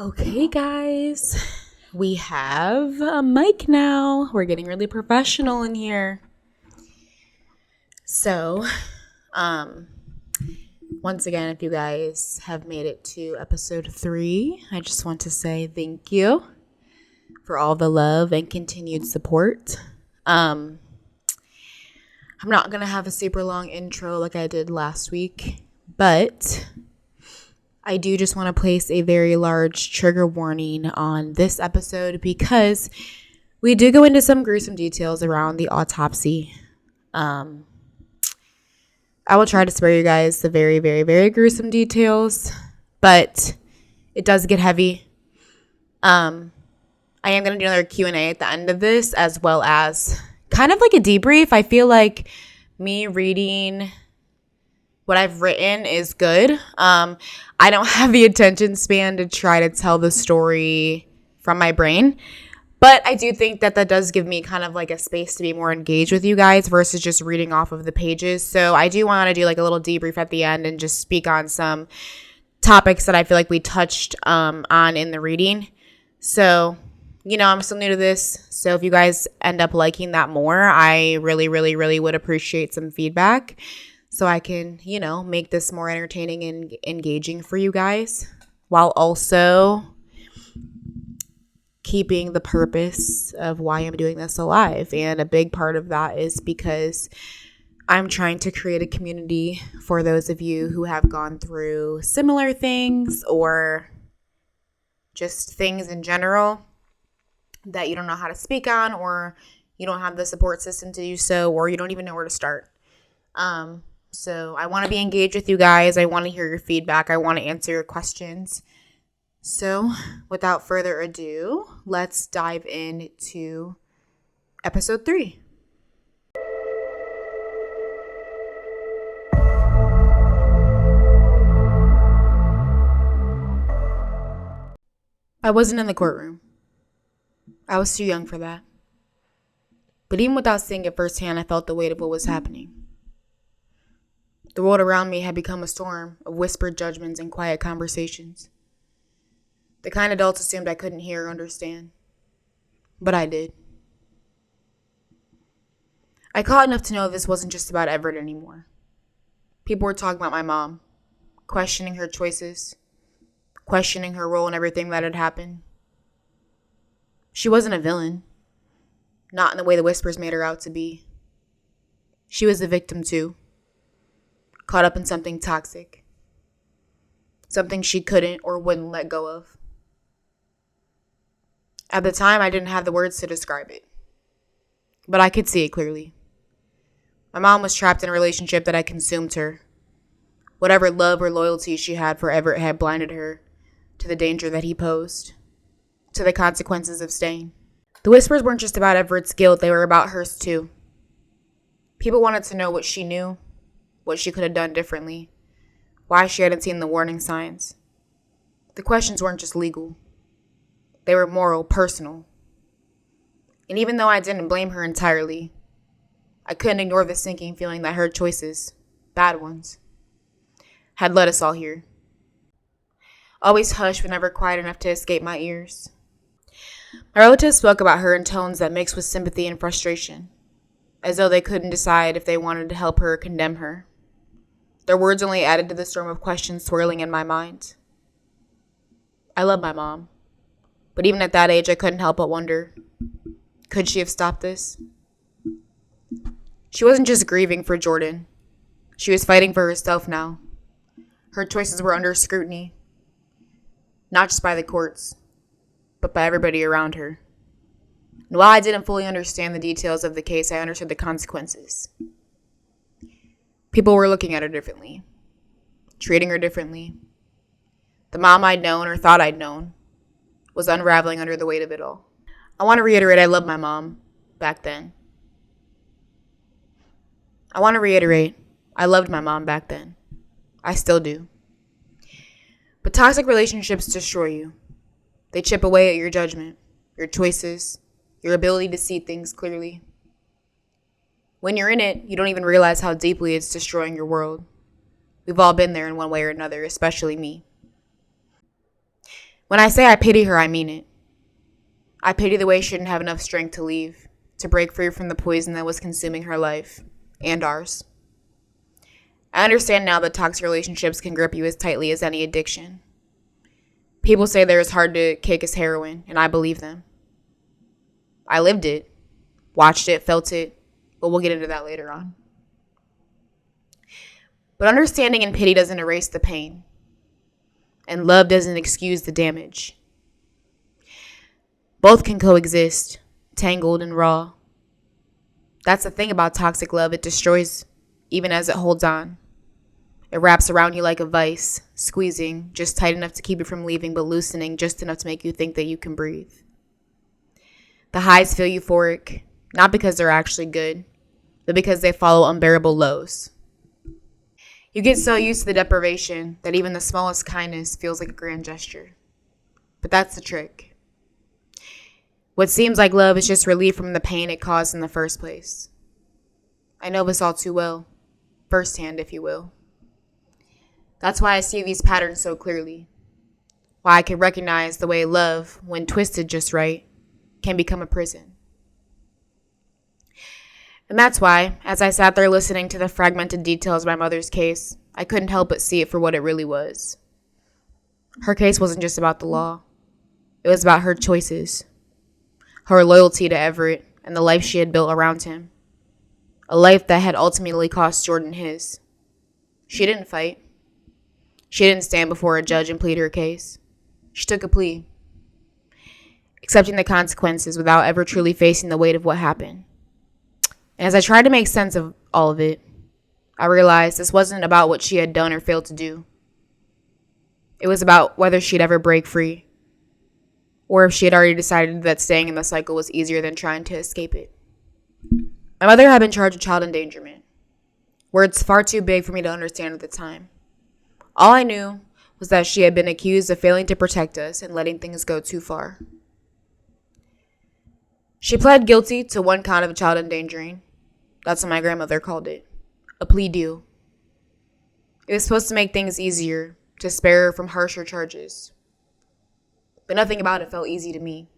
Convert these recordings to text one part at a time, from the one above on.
Okay, guys, we have a mic now. We're getting really professional in here. So, once again, if you guys have made it to episode 3, I just want to say thank you for all the love and continued support. I'm not going to have a super long intro like I did last week, but I do just want to place a very large trigger warning on this episode because we do go into some gruesome details around the autopsy. I will try to spare you guys the very, very, very gruesome details, but it does get heavy. I am going to do another Q&A at the end of this, as well as kind of like a debrief. I feel like me reading what I've written is good. I don't have the attention span to try to tell the story from my brain, but I do think that does give me kind of like a space to be more engaged with you guys versus just reading off of the pages. So I do want to do like a little debrief at the end and just speak on some topics that I feel like we touched on in the reading. So, I'm still new to this. So if you guys end up liking that more, I really, really, really would appreciate some feedback so I can, make this more entertaining and engaging for you guys while also keeping the purpose of why I'm doing this alive. And a big part of that is because I'm trying to create a community for those of you who have gone through similar things or just things in general that you don't know how to speak on, or you don't have the support system to do so, or you don't even know where to start. So I want to be engaged with you guys. I want to hear your feedback. I want to answer your questions. So without further ado, let's dive into episode 3. I wasn't in the courtroom. I was too young for that. But even without seeing it firsthand, I felt the weight of what was happening. The world around me had become a storm of whispered judgments and quiet conversations. The kind adults assumed I couldn't hear or understand. But I did. I caught enough to know this wasn't just about Everett anymore. People were talking about my mom, questioning her choices, questioning her role in everything that had happened. She wasn't a villain, not in the way the whispers made her out to be. She was a victim too, caught up in something toxic, something she couldn't or wouldn't let go of. At the time, I didn't have the words to describe it, but I could see it clearly. My mom was trapped in a relationship that had consumed her. Whatever love or loyalty she had for Everett had blinded her to the danger that he posed, to the consequences of staying. The whispers weren't just about Everett's guilt, they were about hers too. People wanted to know what she knew, what she could have done differently, why she hadn't seen the warning signs. The questions weren't just legal. They were moral, personal. And even though I didn't blame her entirely, I couldn't ignore the sinking feeling that her choices, bad ones, had led us all here. Always hushed but never quiet enough to escape my ears. My relatives spoke about her in tones that mixed with sympathy and frustration, as though they couldn't decide if they wanted to help her or condemn her. Their words only added to the storm of questions swirling in my mind. I love my mom, but even at that age, I couldn't help but wonder, could she have stopped this? She wasn't just grieving for Jordan. She was fighting for herself now. Her choices were under scrutiny, not just by the courts, but by everybody around her. And while I didn't fully understand the details of the case, I understood the consequences. People were looking at her differently, treating her differently. The mom I'd known or thought I'd known was unraveling under the weight of it all. I want to reiterate I loved my mom back then. I loved my mom back then. I still do. But toxic relationships destroy you. They chip away at your judgment, your choices, your ability to see things clearly. When you're in it, you don't even realize how deeply it's destroying your world. We've all been there in one way or another, especially me. When I say I pity her, I mean it. I pity the way she didn't have enough strength to leave, to break free from the poison that was consuming her life, and ours. I understand now that toxic relationships can grip you as tightly as any addiction. People say they're as hard to kick as heroin, and I believe them. I lived it, watched it, felt it, but we'll get into that later on. But understanding and pity doesn't erase the pain, and love doesn't excuse the damage. Both can coexist, tangled and raw. That's the thing about toxic love. It destroys even as it holds on. It wraps around you like a vice, squeezing just tight enough to keep you from leaving, but loosening just enough to make you think that you can breathe. The highs feel euphoric, not because they're actually good, but because they follow unbearable lows. You get so used to the deprivation that even the smallest kindness feels like a grand gesture. But that's the trick. What seems like love is just relief from the pain it caused in the first place. I know this all too well, firsthand, if you will. That's why I see these patterns so clearly. Why I can recognize the way love, when twisted just right, can become a prison. And that's why, as I sat there listening to the fragmented details of my mother's case, I couldn't help but see it for what it really was. Her case wasn't just about the law. It was about her choices, her loyalty to Everett, and the life she had built around him. A life that had ultimately cost Jordan his. She didn't fight. She didn't stand before a judge and plead her case. She took a plea, accepting the consequences without ever truly facing the weight of what happened. And as I tried to make sense of all of it, I realized this wasn't about what she had done or failed to do. It was about whether she'd ever break free, or if she had already decided that staying in the cycle was easier than trying to escape it. My mother had been charged with child endangerment, words far too big for me to understand at the time. All I knew was that she had been accused of failing to protect us and letting things go too far. She pled guilty to one count of child endangering. That's what my grandmother called it. A plea deal. It was supposed to make things easier, to spare her from harsher charges. But nothing about it felt easy to me.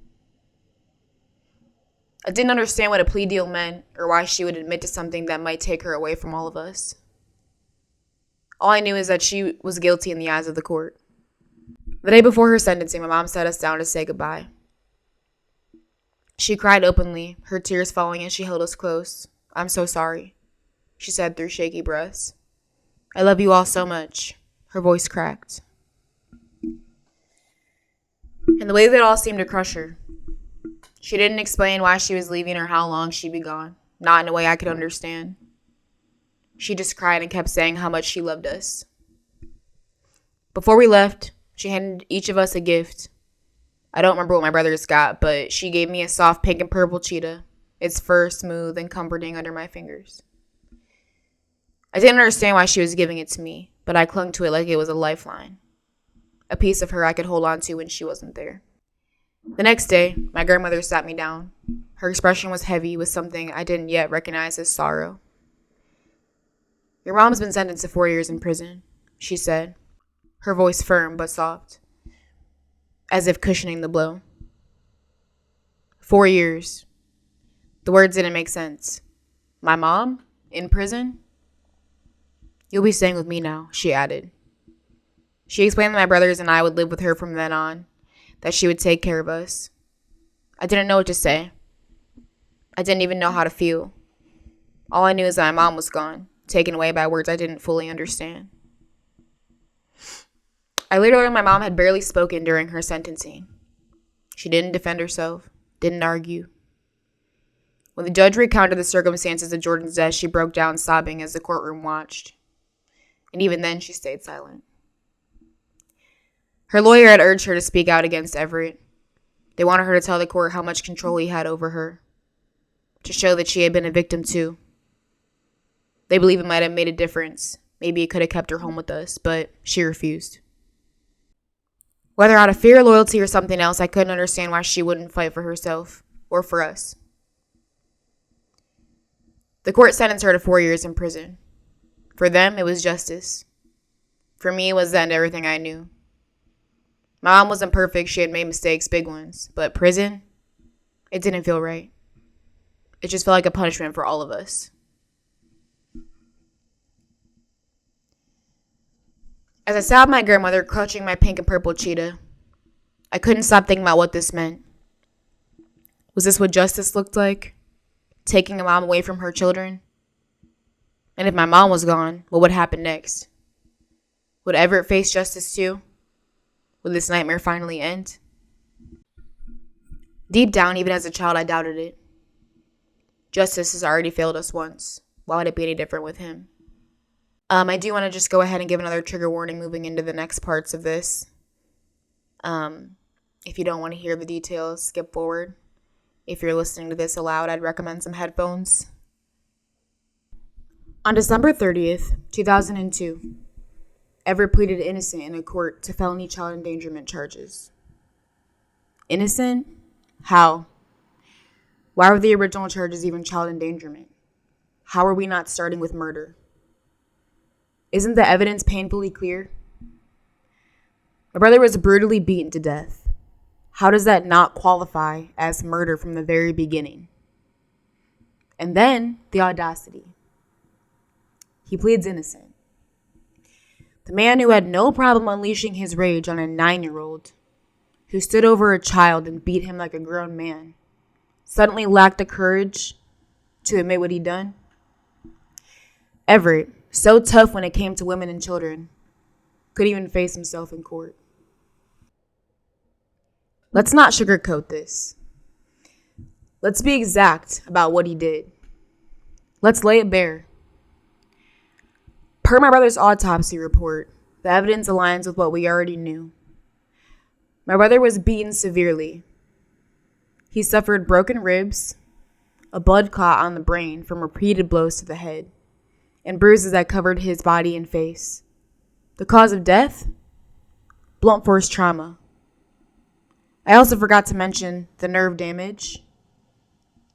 I didn't understand what a plea deal meant or why she would admit to something that might take her away from all of us. All I knew is that she was guilty in the eyes of the court. The day before her sentencing, my mom sat us down to say goodbye. She cried openly, her tears falling as she held us close. "I'm so sorry," she said through shaky breaths. "I love you all so much." Her voice cracked. And the way that it all seemed to crush her. She didn't explain why she was leaving or how long she'd be gone, not in a way I could understand. She just cried and kept saying how much she loved us. Before we left, she handed each of us a gift. I don't remember what my brothers got, but she gave me a soft pink and purple cheetah, its fur smooth and comforting under my fingers. I didn't understand why she was giving it to me, but I clung to it like it was a lifeline, a piece of her I could hold on to when she wasn't there. The next day, my grandmother sat me down. Her expression was heavy with something I didn't yet recognize as sorrow. "Your mom's been sentenced to 4 years in prison," she said, her voice firm but soft, as if cushioning the blow. 4 years. The words didn't make sense. My mom? In prison? "You'll be staying with me now," she added. She explained that my brothers and I would live with her from then on, that she would take care of us. I didn't know what to say. I didn't even know how to feel. All I knew is that my mom was gone, taken away by words I didn't fully understand. I later learned my mom had barely spoken during her sentencing. She didn't defend herself, didn't argue. When the judge recounted the circumstances of Jordan's death, she broke down sobbing as the courtroom watched. And even then, she stayed silent. Her lawyer had urged her to speak out against Everett. They wanted her to tell the court how much control he had over her, to show that she had been a victim too. They believe it might have made a difference. Maybe it could have kept her home with us, but she refused. Whether out of fear, loyalty, or something else, I couldn't understand why she wouldn't fight for herself or for us. The court sentenced her to 4 years in prison. For them, it was justice. For me, it was the end of everything I knew. My mom wasn't perfect. She had made mistakes, big ones. But prison, it didn't feel right. It just felt like a punishment for all of us. As I sat with my grandmother clutching my pink and purple cheetah, I couldn't stop thinking about what this meant. Was this what justice looked like? Taking a mom away from her children? And if my mom was gone, what would happen next? Would Everett face justice too? Would this nightmare finally end? Deep down, even as a child, I doubted it. Justice has already failed us once. Why would it be any different with him? I do want to just go ahead and give another trigger warning moving into the next parts of this. If you don't want to hear the details, skip forward. If you're listening to this aloud, I'd recommend some headphones. On December 30th, 2002, Everett pleaded innocent in a court to felony child endangerment charges. Innocent? How? Why were the original charges even child endangerment? How are we not starting with murder? Isn't the evidence painfully clear? My brother was brutally beaten to death. How does that not qualify as murder from the very beginning? And then the audacity. He pleads innocent. The man who had no problem unleashing his rage on a 9-year-old, who stood over a child and beat him like a grown man, suddenly lacked the courage to admit what he'd done. Everett, so tough when it came to women and children, couldn't even face himself in court. Let's not sugarcoat this. Let's be exact about what he did. Let's lay it bare. Per my brother's autopsy report, the evidence aligns with what we already knew. My brother was beaten severely. He suffered broken ribs, a blood clot on the brain from repeated blows to the head, and bruises that covered his body and face. The cause of death? Blunt force trauma. I also forgot to mention the nerve damage,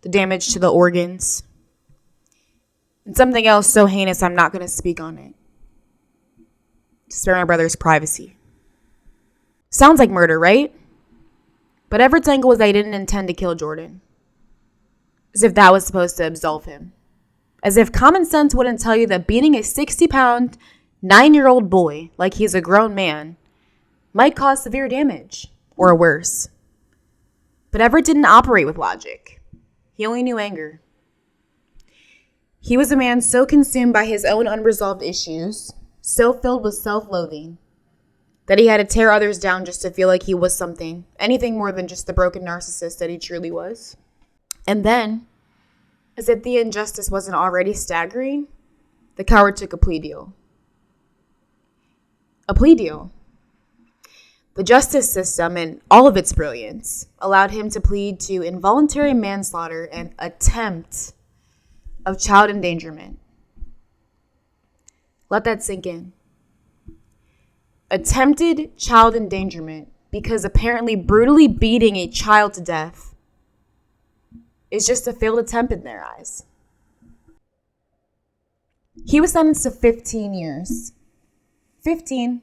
the damage to the organs, and something else so heinous I'm not going to speak on it, to spare my brother's privacy. Sounds like murder, right? But Everett's angle was that he didn't intend to kill Jordan. As if that was supposed to absolve him. As if common sense wouldn't tell you that beating a 60-pound, 9-year-old boy like he's a grown man might cause severe damage, or worse. But Everett didn't operate with logic. He only knew anger. He was a man so consumed by his own unresolved issues, so filled with self-loathing, that he had to tear others down just to feel like he was something, anything more than just the broken narcissist that he truly was. And then, as if the injustice wasn't already staggering, the coward took a plea deal. A plea deal. The justice system, in all of its brilliance, allowed him to plead to involuntary manslaughter and attempt of child endangerment. Let that sink in. Attempted child endangerment because apparently brutally beating a child to death is just a failed attempt in their eyes. He was sentenced to 15 years. 15.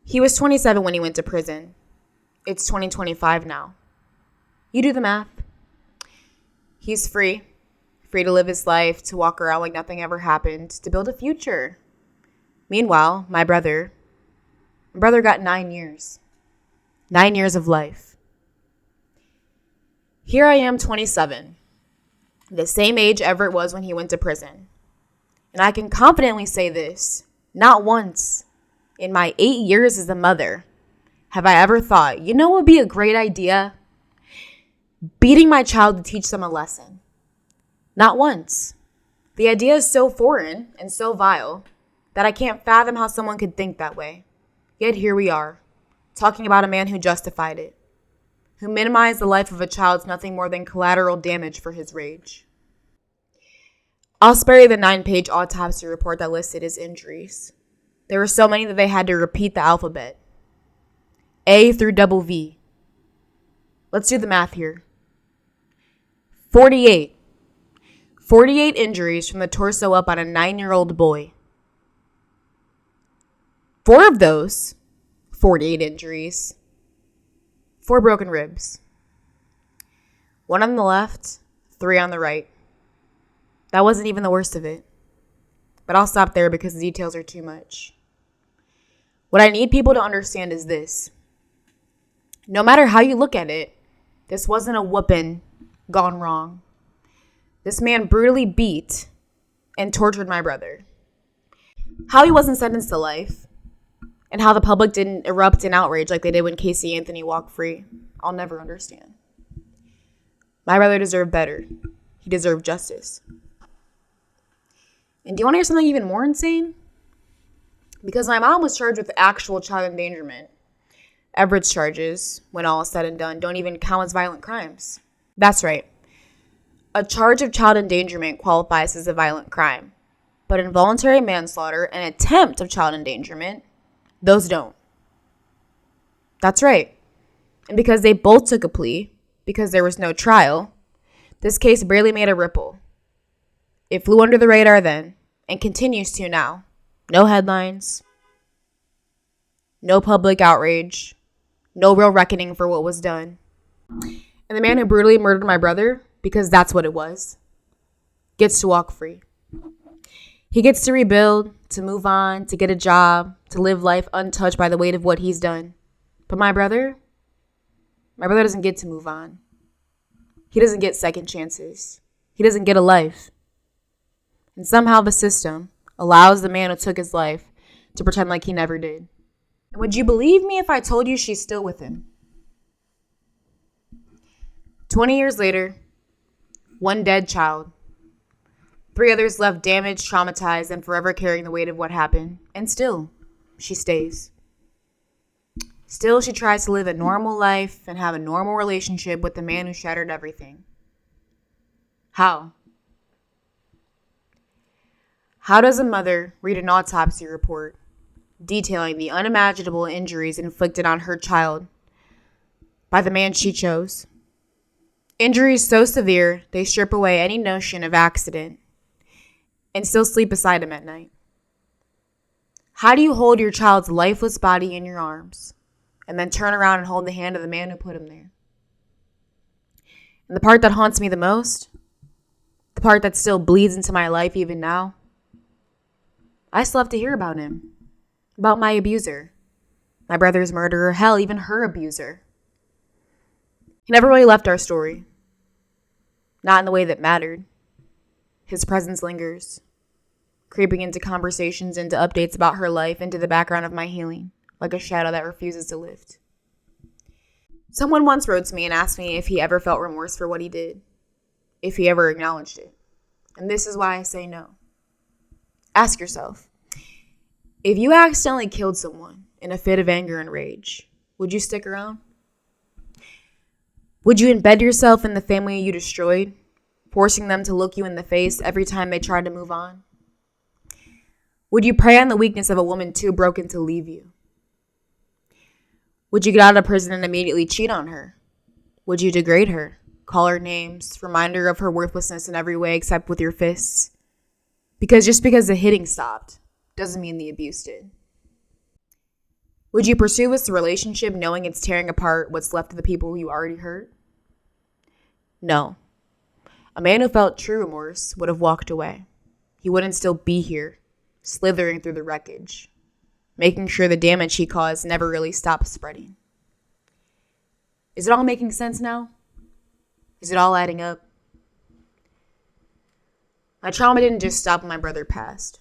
He was 27 when he went to prison. It's 2025 now. You do the math. He's free. Free to live his life, to walk around like nothing ever happened, to build a future. Meanwhile, my brother got 9 years. 9 years of life. Here I am, 27. The same age Everett was when he went to prison. And I can confidently say this, not once in my 8 years as a mother have I ever thought, you know what would be a great idea? Beating my child to teach them a lesson. Not once. The idea is so foreign and so vile that I can't fathom how someone could think that way. Yet here we are, talking about a man who justified it, who minimized the life of a child as nothing more than collateral damage for his rage. I'll spare you the 9-page autopsy report that listed his injuries. There were so many that they had to repeat the alphabet. A through double V. Let's do the math here. 48. 48 injuries from the torso up on a 9-year-old boy. 4 48 injuries, 4 broken ribs, 1 on the left, 3 on the right. That wasn't even the worst of it. But I'll stop there because the details are too much. What I need people to understand is this. No matter how you look at it, this wasn't a whooping gone wrong. This man brutally beat and tortured my brother. How he wasn't sentenced to life, and how the public didn't erupt in outrage like they did when Casey Anthony walked free, I'll never understand. My brother deserved better. He deserved justice. And do you want to hear something even more insane? Because my mom was charged with actual child endangerment. Everett's charges, when all is said and done, don't even count as violent crimes. That's right. A charge of child endangerment qualifies as a violent crime. But involuntary manslaughter and attempt of child endangerment, those don't. That's right. And because they both took a plea, because there was no trial, this case barely made a ripple. It flew under the radar then, and continues to now. No headlines, no public outrage, no real reckoning for what was done. And the man who brutally murdered my brother, because that's what it was, gets to walk free. He gets to rebuild, to move on, to get a job, to live life untouched by the weight of what he's done. But my brother doesn't get to move on. He doesn't get second chances. He doesn't get a life. And somehow the system allows the man who took his life to pretend like he never did. And would you believe me if I told you she's still with him? 20 years later, 1 dead child. 3 others left damaged, traumatized, and forever carrying the weight of what happened. And still, she stays. Still, she tries to live a normal life and have a normal relationship with the man who shattered everything. How? How does a mother read an autopsy report detailing the unimaginable injuries inflicted on her child by the man she chose? Injuries so severe, they strip away any notion of accident and still sleep beside him at night. How do you hold your child's lifeless body in your arms and then turn around and hold the hand of the man who put him there? And the part that haunts me the most, the part that still bleeds into my life even now, I still have to hear about him, about my abuser, my brother's murderer, hell, even her abuser. He never really left our story, not in the way that mattered. His presence lingers, creeping into conversations, into updates about her life, into the background of my healing, like a shadow that refuses to lift. Someone once wrote to me and asked me if he ever felt remorse for what he did, if he ever acknowledged it. And this is why I say no. Ask yourself, if you accidentally killed someone in a fit of anger and rage, would you stick around? Would you embed yourself in the family you destroyed, forcing them to look you in the face every time they tried to move on? Would you prey on the weakness of a woman too broken to leave you? Would you get out of prison and immediately cheat on her? Would you degrade her, call her names, remind her of her worthlessness in every way except with your fists? Because just because the hitting stopped doesn't mean the abuse did. Would you pursue this relationship knowing it's tearing apart what's left of the people you already hurt? No. A man who felt true remorse would have walked away. He wouldn't still be here, slithering through the wreckage, making sure the damage he caused never really stopped spreading. Is it all making sense now? Is it all adding up? My trauma didn't just stop when my brother passed.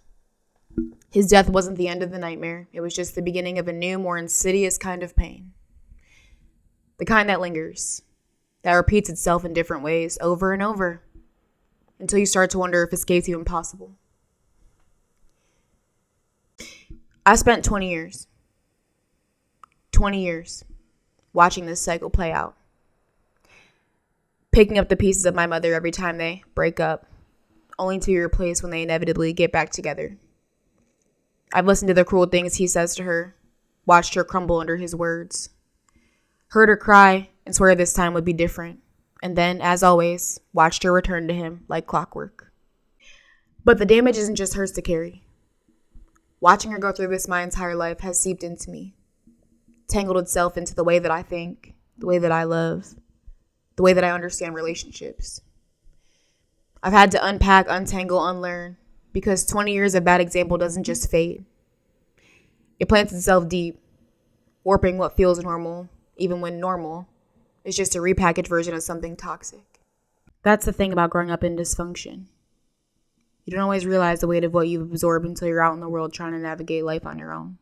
His death wasn't the end of the nightmare. It was just the beginning of a new, more insidious kind of pain. The kind that lingers, that repeats itself in different ways over and over, until you start to wonder if escape's even possible. I spent 20 years watching this cycle play out, picking up the pieces of my mother every time they break up, only to be replaced when they inevitably get back together. I've listened to the cruel things he says to her, watched her crumble under his words, heard her cry and swear this time would be different, and then, as always, watched her return to him like clockwork. But the damage isn't just hers to carry. Watching her go through this my entire life has seeped into me. tangled itself into the way that I think, the way that I love, the way that I understand relationships. I've had to unpack, untangle, unlearn, because 20 years of bad example doesn't just fade. It plants itself deep, warping what feels normal, even when normal is just a repackaged version of something toxic. That's the thing about growing up in dysfunction. You don't always realize the weight of what you've absorbed until you're out in the world trying to navigate life on your own.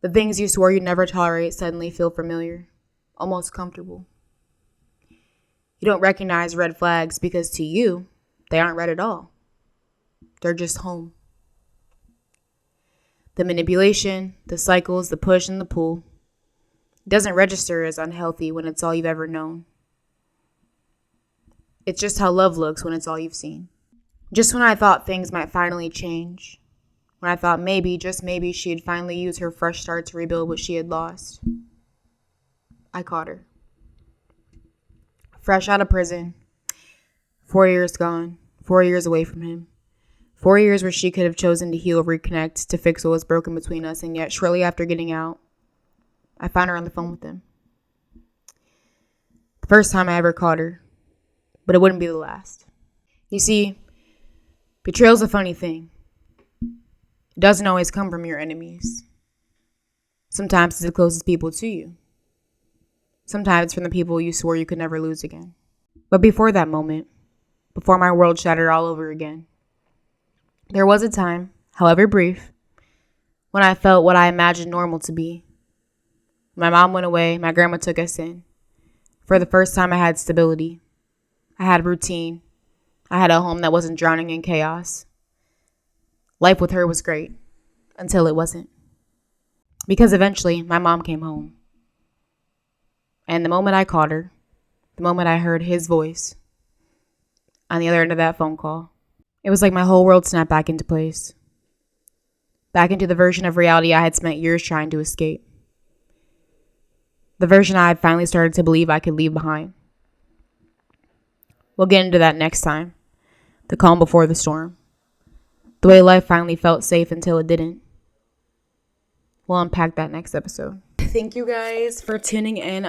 The things you swore you'd never tolerate suddenly feel familiar, almost comfortable. You don't recognize red flags because to you, they aren't red at all. They're just home. The manipulation, the cycles, the push and the pull doesn't register as unhealthy when it's all you've ever known. It's just how love looks when it's all you've seen. Just when I thought things might finally change, when I thought maybe, just maybe, she'd finally use her fresh start to rebuild what she had lost, I caught her. Fresh out of prison, 4 years gone, 4 years away from him. 4 years where she could have chosen to heal, reconnect, to fix what was broken between us, and yet shortly after getting out, I found her on the phone with him. The first time I ever caught her, but it wouldn't be the last. You see, betrayal's a funny thing. It doesn't always come from your enemies. Sometimes it's the closest people to you. Sometimes it's from the people you swore you could never lose again. But before that moment, before my world shattered all over again, there was a time, however brief, when I felt what I imagined normal to be. My mom went away, my grandma took us in. For the first time, I had stability. I had routine. I had a home that wasn't drowning in chaos. Life with her was great, until it wasn't. Because eventually, my mom came home. And the moment I caught her, the moment I heard his voice on the other end of that phone call, it was like my whole world snapped back into place. Back into the version of reality I had spent years trying to escape. The version I had finally started to believe I could leave behind. We'll get into that next time. The calm before the storm. The way life finally felt safe until it didn't. We'll unpack that next episode. Thank you guys for tuning in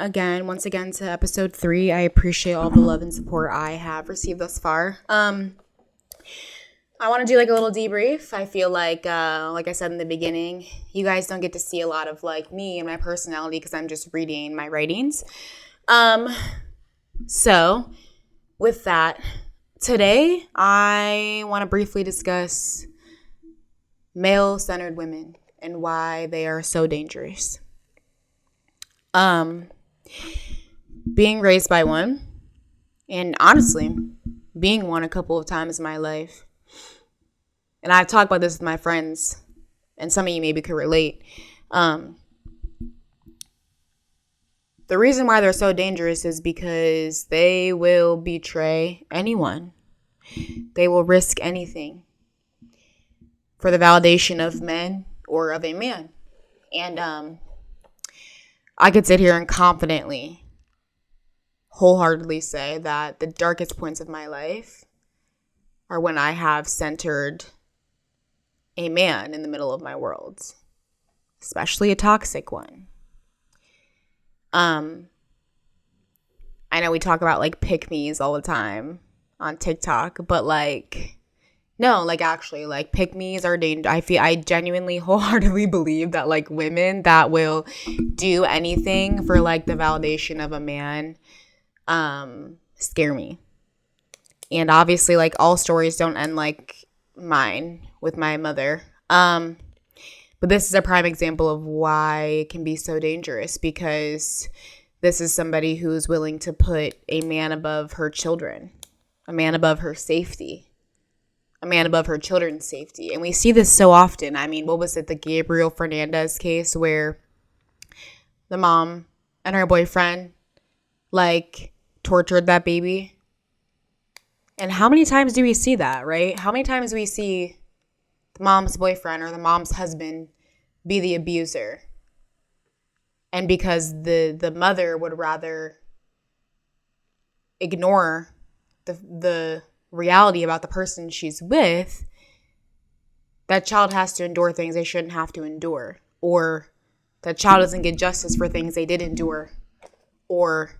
once again to episode 3. I appreciate all the love and support I have received thus far. I want to do like a little debrief. I feel like I said in the beginning, you guys don't get to see a lot of like me and my personality because I'm just reading my writings. So with that, today I want to briefly discuss male-centered women and why they are so dangerous. Being raised by one, and honestly, being one a couple of times in my life. And I've talked about this with my friends, and some of you maybe could relate. The reason why they're so dangerous is because they will betray anyone. They will risk anything for the validation of men or of a man. And I could sit here and confidently, wholeheartedly say that the darkest points of my life are when I have centered a man in the middle of my world, especially a toxic one. I know we talk about like pick-me's all the time on TikTok, but like, no, like actually, like pick-me's are dangerous. I genuinely, wholeheartedly believe that like women that will do anything for like the validation of a man, scare me. And obviously, like all stories don't end like mine with my mother. But this is a prime example of why it can be so dangerous, because this is somebody who's willing to put a man above her children, a man above her safety, a man above her children's safety. And we see this so often. I mean, what was it? The Gabriel Fernandez case where the mom and her boyfriend like tortured that baby. And how many times do we see that, right? How many times do we see the mom's boyfriend or the mom's husband be the abuser? And because the mother would rather ignore the reality about the person she's with, that child has to endure things they shouldn't have to endure, or That child doesn't get justice for things they did endure, or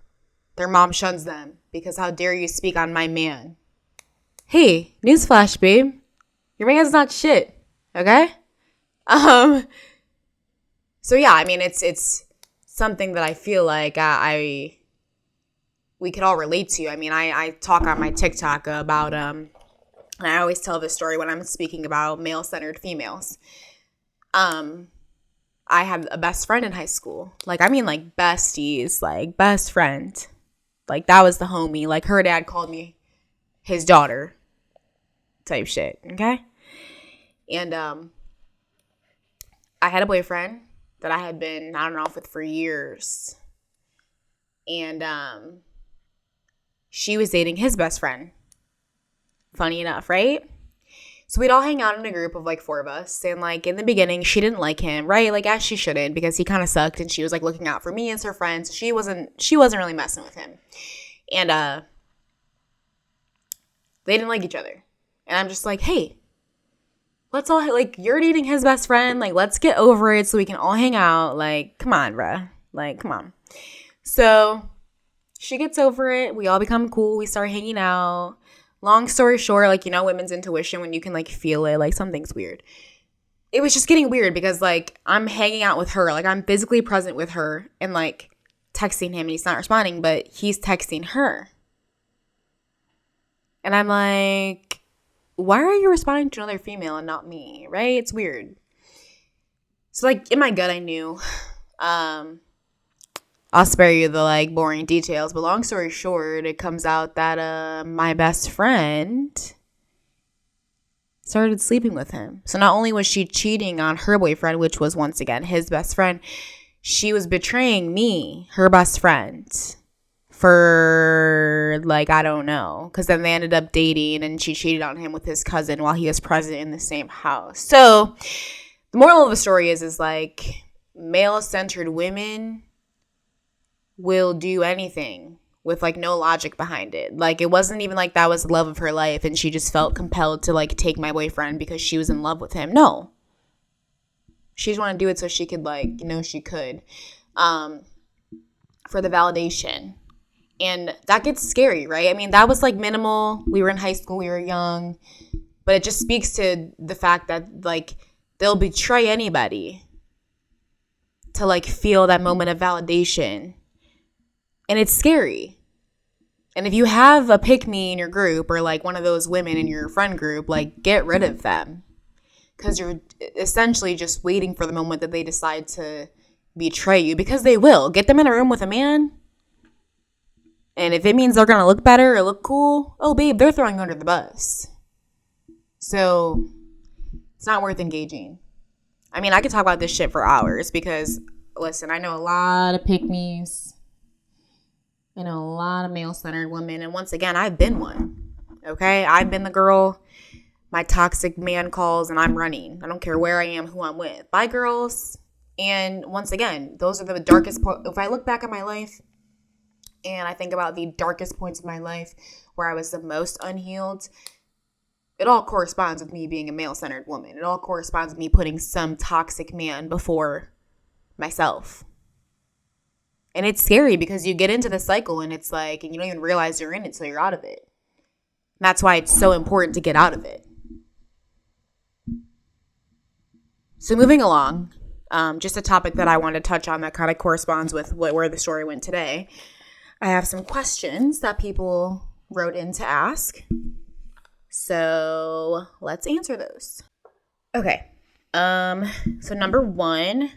their mom shuns them because how dare you speak on my man. Hey, newsflash, babe. Your man's not shit, okay? So yeah, I mean, it's something that I feel like we could all relate to. I mean, I talk on my TikTok about, and I always tell this story when I'm speaking about male-centered females. I had a best friend in high school. Like, I mean, like, besties, like, best friend. Like, that was the homie. Like, her dad called me his daughter type shit, okay? And I had a boyfriend that I had been on and off with for years. And she was dating his best friend. Funny enough, right? So we'd all hang out in a group of like 4 of us. And like in the beginning, she didn't like him, right? Like as she shouldn't, because he kind of sucked and she was like looking out for me as her friend. So she wasn't really messing with him. And they didn't like each other. And I'm just like, hey, let's all, like, you're dating his best friend. Like, let's get over it so we can all hang out. Like, come on, bruh. Like, come on. So she gets over it. We all become cool. We start hanging out. Long story short, like, you know, women's intuition, when you can, like, feel it, like, something's weird. It was just getting weird because, like, I'm hanging out with her. Like, I'm physically present with her and, like, texting him and he's not responding, but he's texting her. And I'm like, why are you responding to another female and not me, right? It's weird. So, like, in my gut, I knew. I'll spare you the, like, boring details. But long story short, it comes out that my best friend started sleeping with him. So not only was she cheating on her boyfriend, which was, once again, his best friend, she was betraying me, her best friend, for, like, I don't know. Because then they ended up dating and she cheated on him with his cousin while he was present in the same house. So the moral of the story is like, male-centered women will do anything with, like, no logic behind it. Like, it wasn't even like that was the love of her life and she just felt compelled to, like, take my boyfriend because she was in love with him. No. She just wanted to do it so she could, like, you know, she could. For the validation. And that gets scary, right? I mean, that was, like, minimal. We were in high school. We were young. But it just speaks to the fact that, like, they'll betray anybody to, like, feel that moment of validation. And it's scary. And if you have a pick-me in your group or, like, one of those women in your friend group, like, get rid of them. Because you're essentially just waiting for the moment that they decide to betray you. Because they will. Get them in a room with a man. And if it means they're going to look better or look cool, oh, babe, they're throwing you under the bus. So it's not worth engaging. I mean, I could talk about this shit for hours because, listen, I know a lot of pick-me's. I know a lot of male-centered women. And once again, I've been one. Okay? I've been the girl my toxic man calls and I'm running. I don't care where I am, who I'm with. Bye, girls. And once again, those are the darkest if I look back at my life and I think about the darkest points of my life where I was the most unhealed, it all corresponds with me being a male-centered woman. It all corresponds with me putting some toxic man before myself. And it's scary because you get into the cycle and it's like, and you don't even realize you're in it until you're out of it. And that's why it's so important to get out of it. So moving along, just a topic that I wanted to touch on that kind of corresponds with where the story went today. I have some questions that people wrote in to ask. So let's answer those. Okay. So number 1,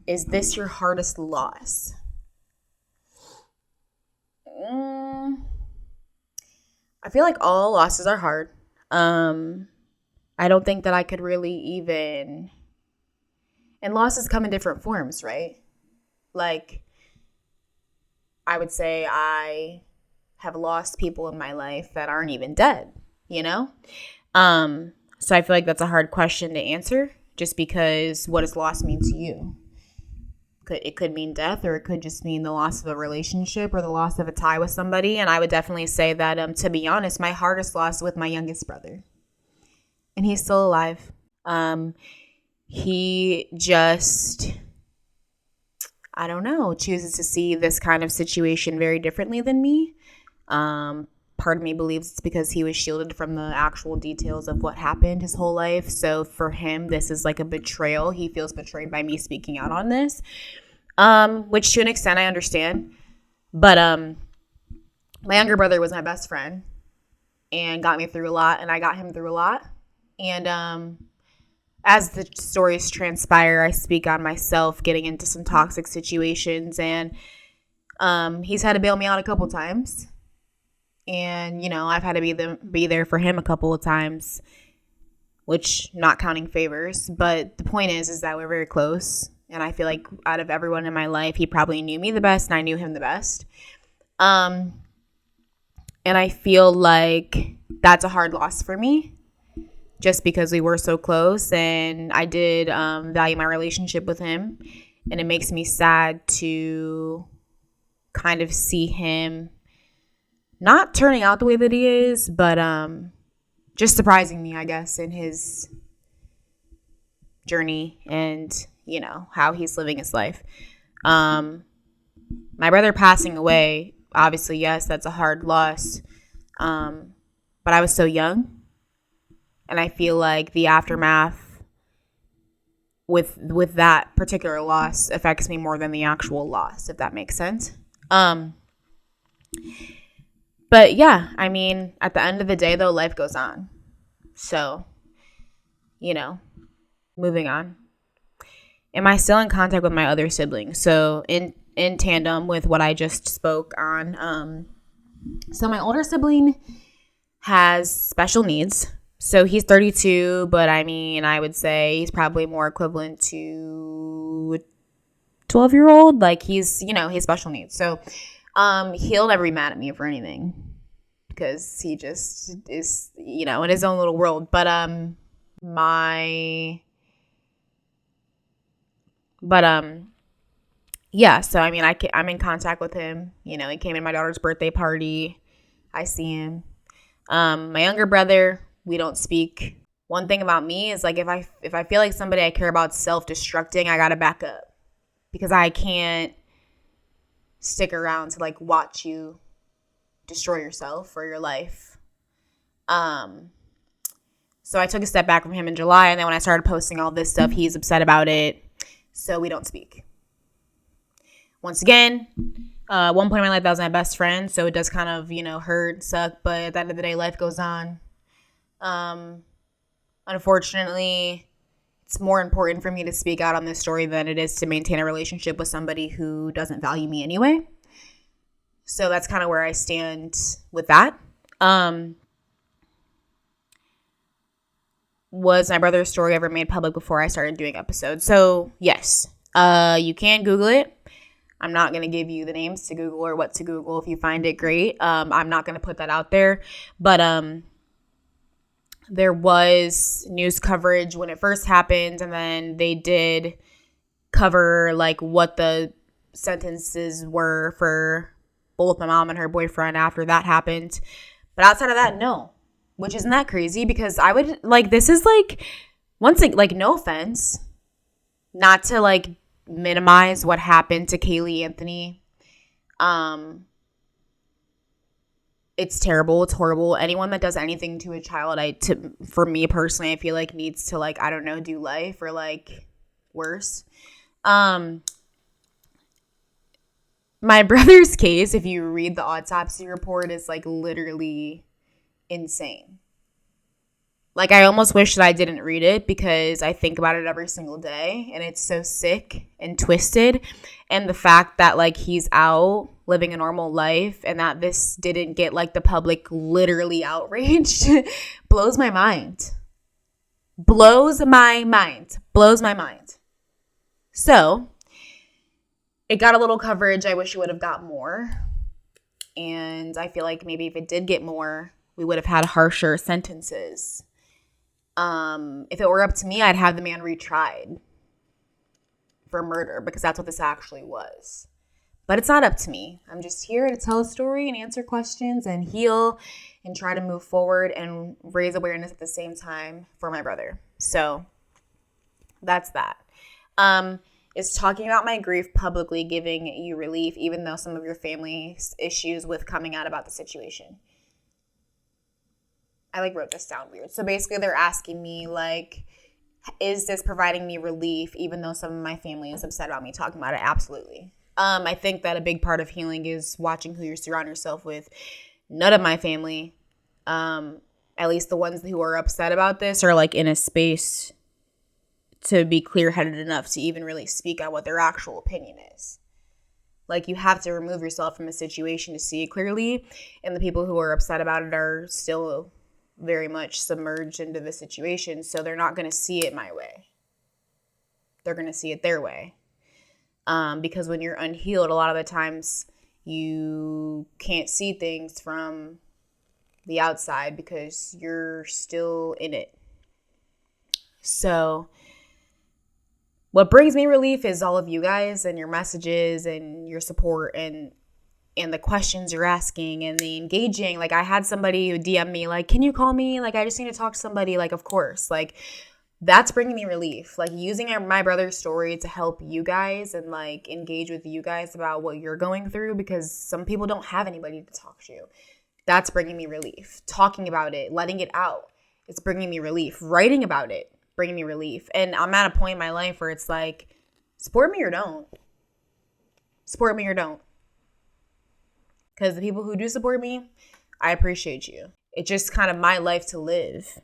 is this your hardest loss? I feel like all losses are hard. I don't think that I could really even, and losses come in different forms, right? Like, I would say I have lost people in my life that aren't even dead, you know? So I feel like that's a hard question to answer just because what does loss mean to you? It could mean death or it could just mean the loss of a relationship or the loss of a tie with somebody. And I would definitely say that, to be honest, my hardest loss is with my youngest brother. And he's still alive. He just I don't know, chooses to see this kind of situation very differently than me. Part of me believes it's because he was shielded from the actual details of what happened his whole life. So for him, this is like a betrayal. He feels betrayed by me speaking out on this, which to an extent I understand. But my younger brother was my best friend and got me through a lot, and I got him through a lot. And as the stories transpire, I speak on myself getting into some toxic situations, and he's had to bail me out a couple times. And, you know, I've had to be there for him a couple of times, which not counting favors. But the point is that we're very close. And I feel like out of everyone in my life, he probably knew me the best and I knew him the best. And I feel like that's a hard loss for me just because we were so close. And I did value my relationship with him. And it makes me sad to kind of see him not turning out the way that he is, but just surprising me, I guess, in his journey and, you know, how he's living his life. My brother passing away, obviously, yes, that's a hard loss. But I was so young, and I feel like the aftermath with that particular loss affects me more than the actual loss, if that makes sense. But yeah, I mean, at the end of the day, though, life goes on. So, you know, moving on. Am I still in contact with my other siblings? So in tandem with what I just spoke on, so my older sibling has special needs. So he's 32, but I mean, I would say he's probably more equivalent to a 12-year-old. Like he's, you know, he has special needs. So he'll never be mad at me for anything because he just is, you know, in his own little world. But yeah, so I mean, I'm in contact with him. You know, he came in my daughter's birthday party. I see him. My younger brother, we don't speak. One thing about me is like if I feel like somebody I care about self-destructing, I gotta back up because I can't stick around to like watch you destroy yourself or your life. So I took a step back from him in July, and then when I started posting all this stuff, he's upset about it. So we don't speak. Once again, one point in my life, that was my best friend. So it does kind of, you know, hurt, suck. But at the end of the day, life goes on. Unfortunately, it's more important for me to speak out on this story than it is to maintain a relationship with somebody who doesn't value me anyway. So that's kind of where I stand with that. Was my brother's story ever made public before I started doing episodes? So yes, you can Google it. I'm not going to give you the names to Google or what to Google. If you find it, great. I'm not going to put that out there. But there was news coverage when it first happened, and then they did cover like what the sentences were for both my mom and her boyfriend after that happened. But outside of that, no. Which isn't that crazy because I would like, this is like, once like, no offense, not to like minimize what happened to Kaylee Anthony. It's terrible. It's horrible. Anyone that does anything to a child, for me personally, I feel like needs to like, I don't know, do life or like worse. My brother's case, if you read the autopsy report, is like literally insane. Like I almost wish that I didn't read it because I think about it every single day and it's so sick and twisted. And the fact that like he's out living a normal life and that this didn't get like the public literally outraged blows my mind. Blows my mind. So it got a little coverage. I wish it would have got more. And I feel like maybe if it did get more, we would have had harsher sentences. If it were up to me, I'd have the man retried for murder because that's what this actually was. But it's not up to me. I'm just here to tell a story and answer questions and heal and try to move forward and raise awareness at the same time for my brother. So that's that. Is talking about my grief publicly giving you relief, even though some of your family's issues with coming out about the situation? I wrote this down weird. So basically they're asking me is this providing me relief even though some of my family is upset about me talking about it? Absolutely. I think that a big part of healing is watching who you surround yourself with. None of my family, at least the ones who are upset about this, are in a space to be clear-headed enough to even really speak out what their actual opinion is. You have to remove yourself from a situation to see it clearly, and the people who are upset about it are still very much submerged into the situation, so they're not going to see it my way. They're going to see it their way. Because when you're unhealed, a lot of the times you can't see things from the outside because you're still in it. So what brings me relief is all of you guys and your messages and your support and the questions you're asking and the engaging. I had somebody who DM me, can you call me? I just need to talk to somebody. Of course. That's bringing me relief. Using my brother's story to help you guys and engage with you guys about what you're going through, because some people don't have anybody to talk to. That's bringing me relief. Talking about it, letting it out, it's bringing me relief. Writing about it, bringing me relief. And I'm at a point in my life where it's support me or don't. Support me or don't. Because the people who do support me, I appreciate you. It's just kind of my life to live.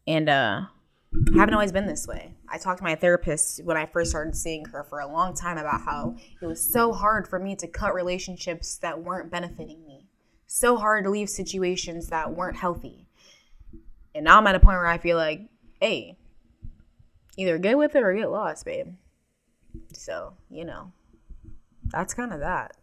And I haven't always been this way. I talked to my therapist when I first started seeing her for a long time about how it was so hard for me to cut relationships that weren't benefiting me. So hard to leave situations that weren't healthy. And now I'm at a point where I feel hey, either get with it or get lost, babe. So, that's kind of that.